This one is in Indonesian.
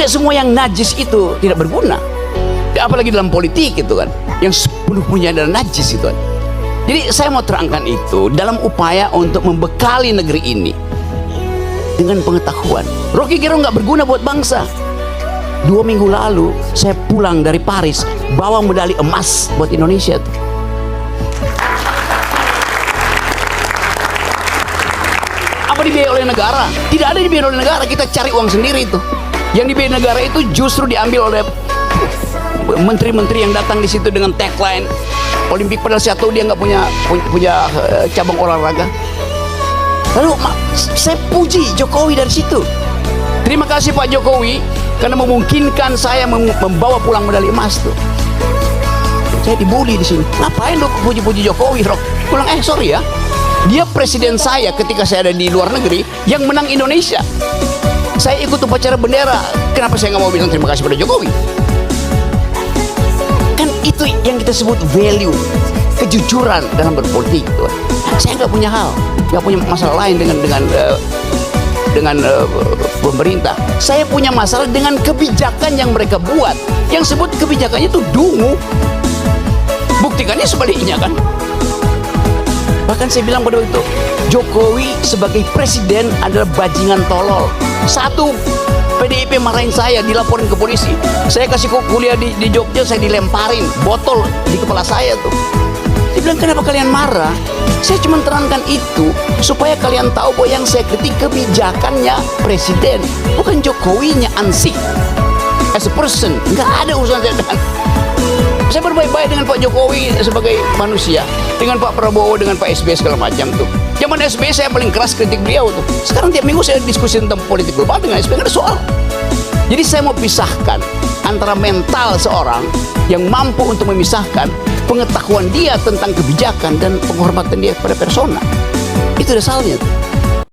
tidak semua yang najis itu tidak berguna. Apalagi dalam politik itu kan, yang sepenuhnya adalah najis itu kan. Jadi saya mau terangkan itu dalam upaya untuk membekali negeri ini dengan pengetahuan. Rocky Gerung nggak berguna buat bangsa. 2 minggu lalu saya pulang dari Paris bawa medali emas buat Indonesia tuh. Apa dibiayai oleh negara? Tidak ada dibiayai oleh negara, kita cari uang sendiri itu. Yang dibiayai negara itu justru diambil oleh menteri-menteri yang datang di situ dengan tagline Olimpik, padahal saya tahu dia nggak punya cabang olahraga. Lalu saya puji Jokowi dari situ. Terima kasih Pak Jokowi karena memungkinkan saya membawa pulang medali emas tuh. Saya dibully di sini. Ngapain lu puji-puji Jokowi, Rok? Pulang sorry ya. Dia presiden saya ketika saya ada di luar negeri yang menang Indonesia. Saya ikut upacara bendera. Kenapa saya nggak mau bilang terima kasih pada Jokowi? Kan itu yang kita sebut value, kejujuran dalam berpolitik. Saya nggak punya masalah lain dengan pemerintah. Saya punya masalah dengan kebijakan yang mereka buat. Yang sebut kebijakannya itu dungu. Buktikannya sebaliknya kan. Bahkan saya bilang pada waktu itu, Jokowi sebagai presiden adalah bajingan tolol. Satu, PDIP marahin saya, dilaporin ke polisi. Saya kasih kuliah di Jogja, saya dilemparin botol di kepala saya tuh. Dia bilang, kenapa kalian marah? Saya cuma terangkan itu supaya kalian tahu bahwa yang saya kritik kebijakannya presiden, bukan Jokowinya ansih. As a person, nggak ada urusan saya dengan. Saya berbaik-baik dengan Pak Jokowi sebagai manusia, dengan Pak Prabowo, dengan Pak SBY segala macam tuh. Zaman SBY saya paling keras kritik beliau tuh. Sekarang tiap minggu saya diskusi tentang politik global dengan SBY, nggak ada soal. Jadi saya mau pisahkan antara mental seorang yang mampu untuk memisahkan pengetahuan dia tentang kebijakan dan penghormatan dia kepada persona. Itu dasarnya.